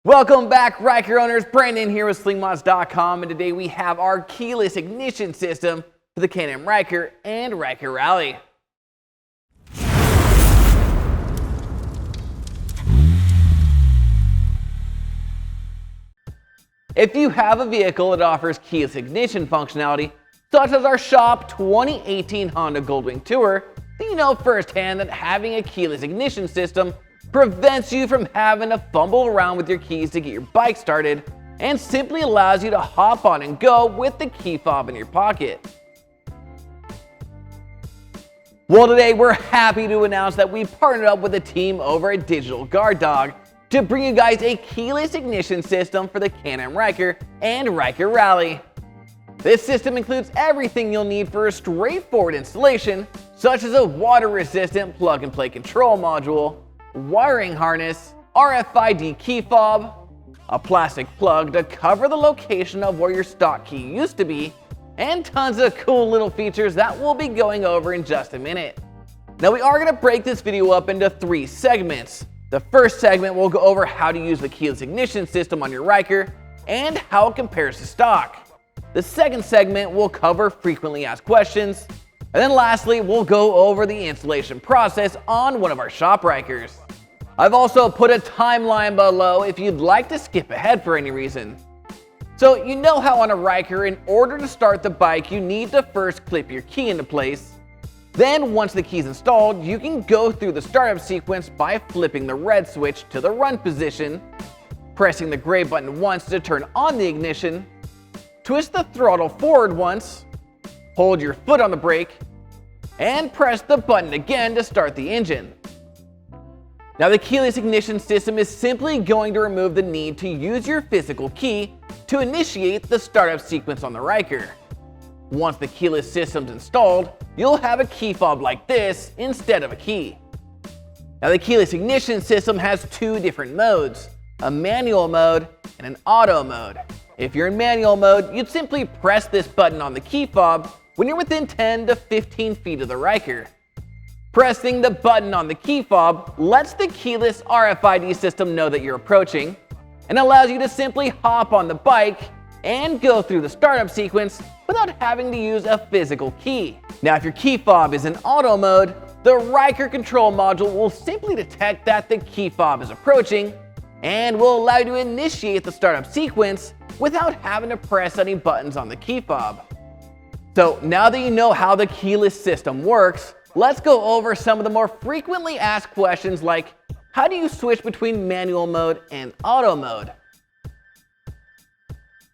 Welcome back, Ryker owners. Brandon here with Slingmods.com, and today we have our keyless ignition system for the Can-Am Ryker and Ryker Rally. If you have a vehicle that offers keyless ignition functionality, such as our shop 2018 Honda Goldwing Tour, then you know firsthand that having a keyless ignition system prevents you from having to fumble around with your keys to get your bike started and simply allows you to hop on and go with the key fob in your pocket. Well, today we're happy to announce that we partnered up with a team over at Digital Guard Dog to bring you guys a keyless ignition system for the Can-Am Ryker and Ryker Rally. This system includes everything you'll need for a straightforward installation, such as a water-resistant plug-and-play control module, wiring harness, RFID key fob, a plastic plug to cover the location of where your stock key used to be, and tons of cool little features that we'll be going over in just a minute. Now we are going to break this video up into 3 segments. The first segment will go over how to use the keyless ignition system on your Ryker and how it compares to stock. The second segment will cover frequently asked questions. And then lastly, we'll go over the installation process on one of our shop Rykers. I've also put a timeline below if you'd like to skip ahead for any reason. So you know how on a Ryker, in order to start the bike, you need to first clip your key into place. Then once the key's installed, you can go through the startup sequence by flipping the red switch to the run position, pressing the gray button once to turn on the ignition, twist the throttle forward once, hold your foot on the brake, and press the button again to start the engine. Now the keyless ignition system is simply going to remove the need to use your physical key to initiate the startup sequence on the Ryker. Once the keyless system's installed, you'll have a key fob like this instead of a key. Now the keyless ignition system has 2 different modes, a manual mode and an auto mode. If you're in manual mode, you'd simply press this button on the key fob when you're within 10 to 15 feet of the Ryker. Pressing the button on the key fob lets the keyless RFID system know that you're approaching and allows you to simply hop on the bike and go through the startup sequence without having to use a physical key. Now if your key fob is in auto mode, the Ryker control module will simply detect that the key fob is approaching and will allow you to initiate the startup sequence without having to press any buttons on the key fob. So now that you know how the keyless system works, let's go over some of the more frequently asked questions like, how do you switch between manual mode and auto mode?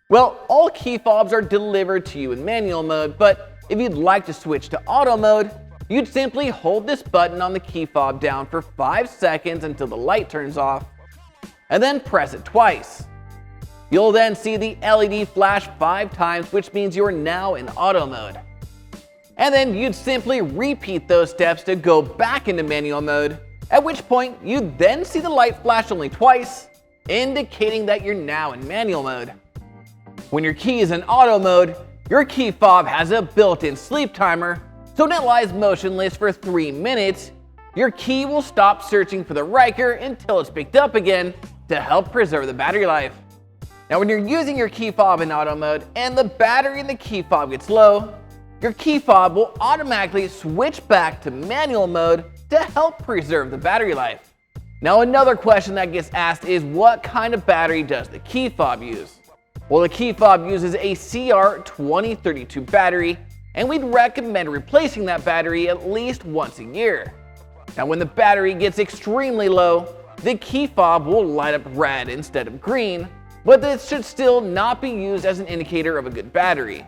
Well, all key fobs are delivered to you in manual mode, but if you'd like to switch to auto mode, you'd simply hold this button on the key fob down for 5 seconds until the light turns off, and then press it twice. You'll then see the LED flash 5 times, which means you're now in auto mode. And then you'd simply repeat those steps to go back into manual mode, at which point you'd then see the light flash only twice, indicating that you're now in manual mode. When your key is in auto mode, your key fob has a built-in sleep timer, so when it lies motionless for 3 minutes, your key will stop searching for the Ryker until it's picked up again to help preserve the battery life. Now when you're using your key fob in auto mode and the battery in the key fob gets low, your key fob will automatically switch back to manual mode to help preserve the battery life. Now another question that gets asked is, what kind of battery does the key fob use? Well, the key fob uses a CR2032 battery, and we'd recommend replacing that battery at least once a year. Now when the battery gets extremely low, the key fob will light up red instead of green, but this should still not be used as an indicator of a good battery.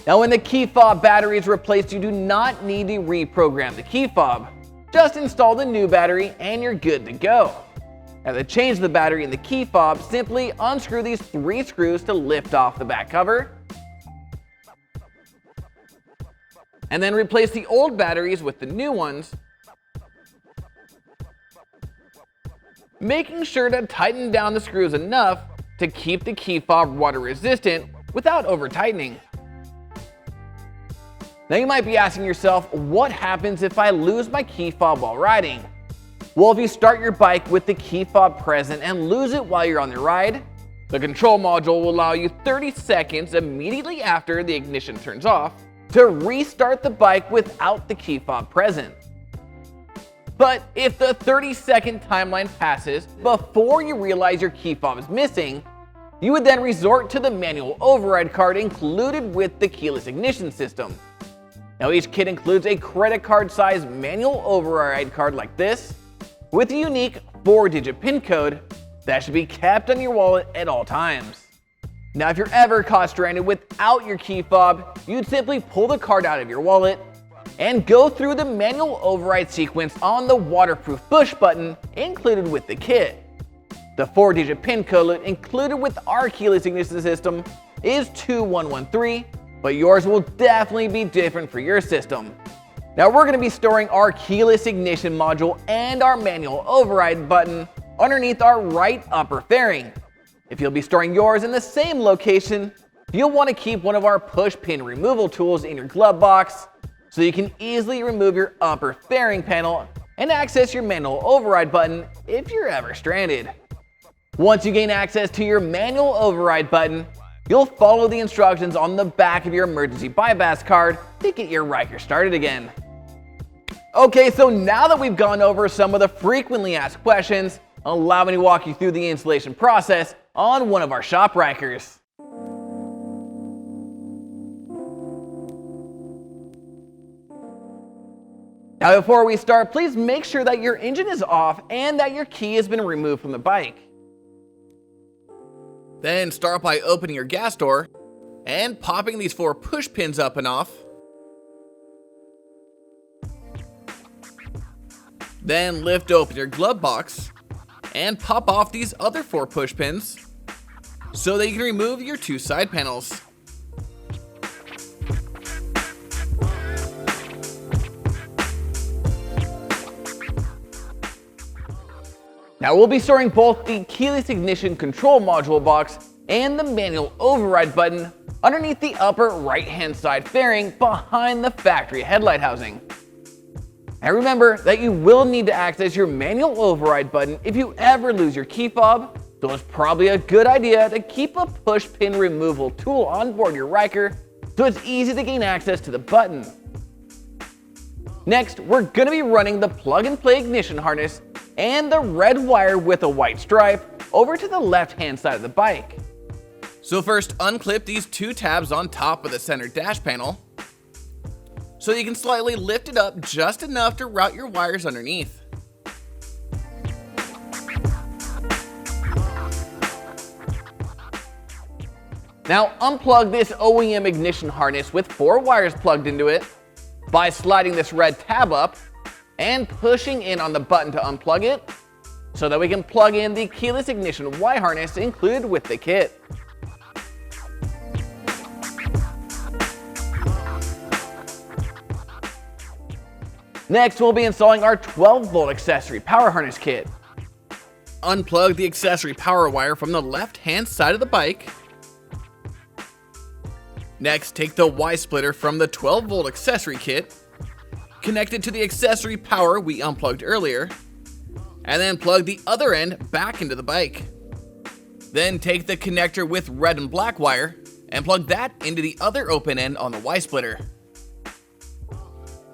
Now when the key fob battery is replaced, you do not need to reprogram the key fob. Just install the new battery and you're good to go. Now to change the battery in the key fob, simply unscrew these 3 screws to lift off the back cover, and then replace the old batteries with the new ones, making sure to tighten down the screws enough to keep the key fob water resistant without over tightening. Now you might be asking yourself, what happens if I lose my key fob while riding? Well, if you start your bike with the key fob present and lose it while you're on the ride, the control module will allow you 30 seconds immediately after the ignition turns off to restart the bike without the key fob present. But if the 30-second timeline passes before you realize your key fob is missing, you would then resort to the manual override card included with the keyless ignition system. Now, each kit includes a credit card size manual override card like this, with a unique 4-digit PIN code that should be kept on your wallet at all times. Now, if you're ever caught stranded without your key fob, you'd simply pull the card out of your wallet and go through the manual override sequence on the waterproof push button included with the kit. The 4-digit PIN code included with our keyless ignition system is 2113, but yours will definitely be different for your system. Now, we're going to be storing our keyless ignition module and our manual override button underneath our right upper fairing. If you'll be storing yours in the same location, you'll want to keep one of our push pin removal tools in your glove box so you can easily remove your upper fairing panel and access your manual override button if you're ever stranded. Once you gain access to your manual override button, you'll follow the instructions on the back of your emergency bypass card to get your Ryker started again. Okay, so now that we've gone over some of the frequently asked questions, allow me to walk you through the installation process on one of our shop Rykers. Now, before we start, please make sure that your engine is off and that your key has been removed from the bike. Then start by opening your gas door and popping these 4 push pins up and off. Then lift open your glove box and pop off these other 4 push pins so that you can remove your 2 side panels. Now, we'll be storing both the keyless ignition control module box and the manual override button underneath the upper right-hand side fairing behind the factory headlight housing. And remember that you will need to access your manual override button if you ever lose your key fob, so it's probably a good idea to keep a push pin removal tool on board your Ryker so it's easy to gain access to the button. Next, we're going to be running the plug-and-play ignition harness and the red wire with a white stripe over to the left-hand side of the bike. So first, unclip these 2 tabs on top of the center dash panel so you can slightly lift it up just enough to route your wires underneath. Now, unplug this OEM ignition harness with 4 wires plugged into it by sliding this red tab up and pushing in on the button to unplug it so that we can plug in the keyless ignition Y harness included with the kit. Next, we'll be installing our 12-volt accessory power harness kit. Unplug the accessory power wire from the left-hand side of the bike. Next, take the Y splitter from the 12-volt accessory kit, connect it to the accessory power we unplugged earlier, and then plug the other end back into the bike. Then take the connector with red and black wire and plug that into the other open end on the Y splitter.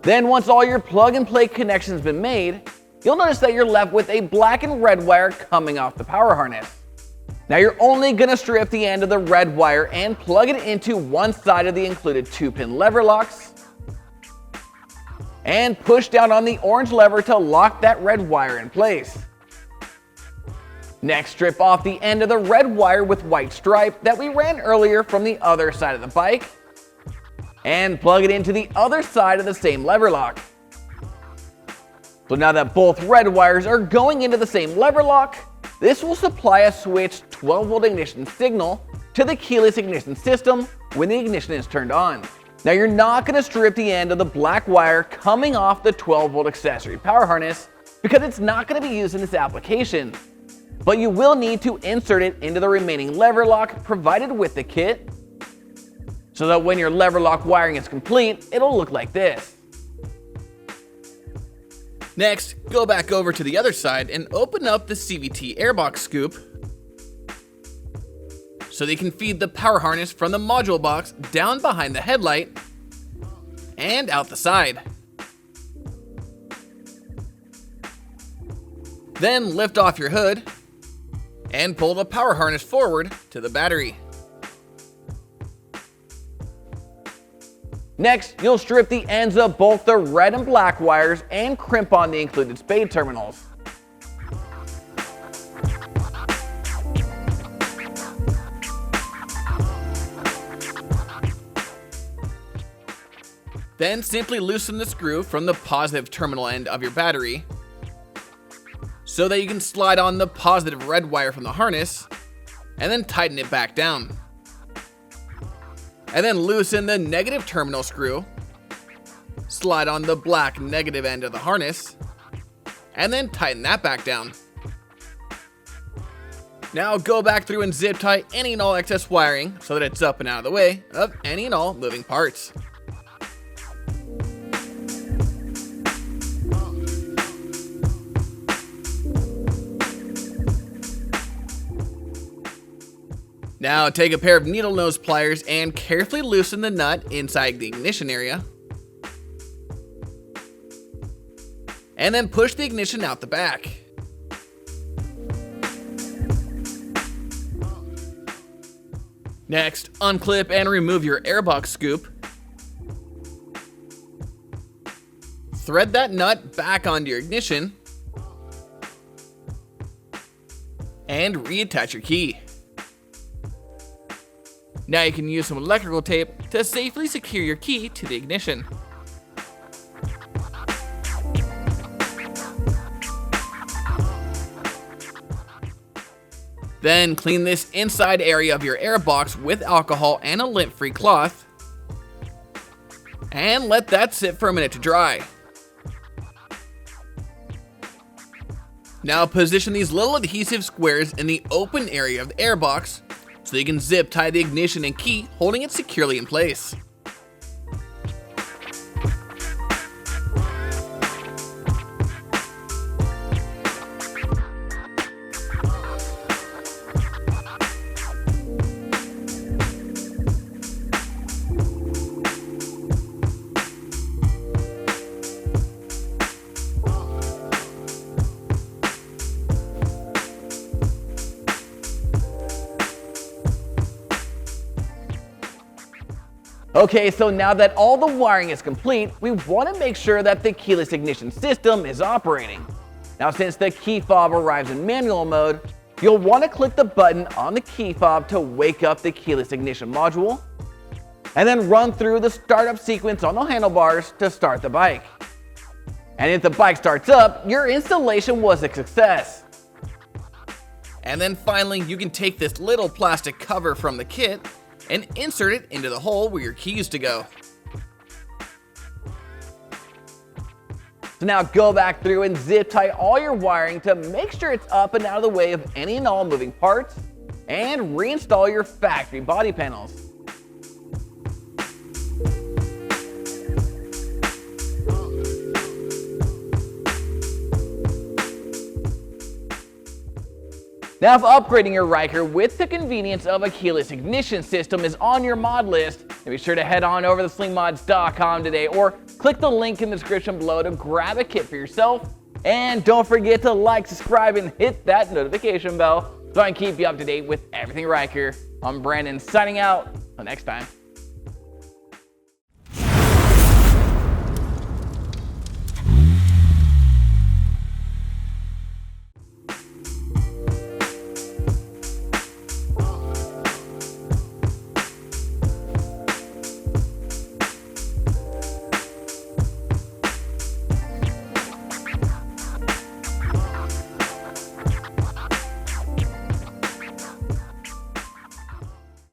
Then once all your plug-and-play connections have been made, you'll notice that you're left with a black and red wire coming off the power harness. Now, you're only going to strip the end of the red wire and plug it into one side of the included 2-pin lever locks and push down on the orange lever to lock that red wire in place. Next, strip off the end of the red wire with white stripe that we ran earlier from the other side of the bike and plug it into the other side of the same lever lock. So now that both red wires are going into the same lever lock, this will supply a switched 12-volt ignition signal to the keyless ignition system when the ignition is turned on. Now, you're not going to strip the end of the black wire coming off the 12-volt accessory power harness because it's not going to be used in this application, but you will need to insert it into the remaining lever lock provided with the kit so that when your lever lock wiring is complete, it'll look like this. Next, go back over to the other side and open up the CVT airbox scoop so that you can feed the power harness from the module box down behind the headlight and out the side. Then lift off your hood and pull the power harness forward to the battery. Next, you'll strip the ends of both the red and black wires and crimp on the included spade terminals. Then simply loosen the screw from the positive terminal end of your battery so that you can slide on the positive red wire from the harness and then tighten it back down. And then loosen the negative terminal screw, slide on the black negative end of the harness, and then tighten that back down. Now go back through and zip tie any and all excess wiring so that it's up and out of the way of any and all moving parts. Now take a pair of needle nose pliers and carefully loosen the nut inside the ignition area. And then push the ignition out the back. Next, unclip and remove your airbox scoop. Thread that nut back onto your ignition. And reattach your key. Now you can use some electrical tape to safely secure your key to the ignition. Then clean this inside area of your airbox with alcohol and a lint-free cloth, and let that sit for a minute to dry. Now position these little adhesive squares in the open area of the airbox so you can zip tie the ignition and key, holding it securely in place. Okay, so now that all the wiring is complete, we want to make sure that the keyless ignition system is operating. Now, since the key fob arrives in manual mode, you'll want to click the button on the key fob to wake up the keyless ignition module, and then run through the startup sequence on the handlebars to start the bike. And if the bike starts up, your installation was a success. And then finally, you can take this little plastic cover from the kit and insert it into the hole where your key used to go. So now go back through and zip tie all your wiring to make sure it's up and out of the way of any and all moving parts, and reinstall your factory body panels. Now, if upgrading your Ryker with the convenience of a keyless ignition system is on your mod list, then be sure to head on over to slingmods.com today, or click the link in the description below to grab a kit for yourself. And don't forget to like, subscribe, and hit that notification bell so I can keep you up to date with everything Ryker. I'm Brandon, signing out. Until next time.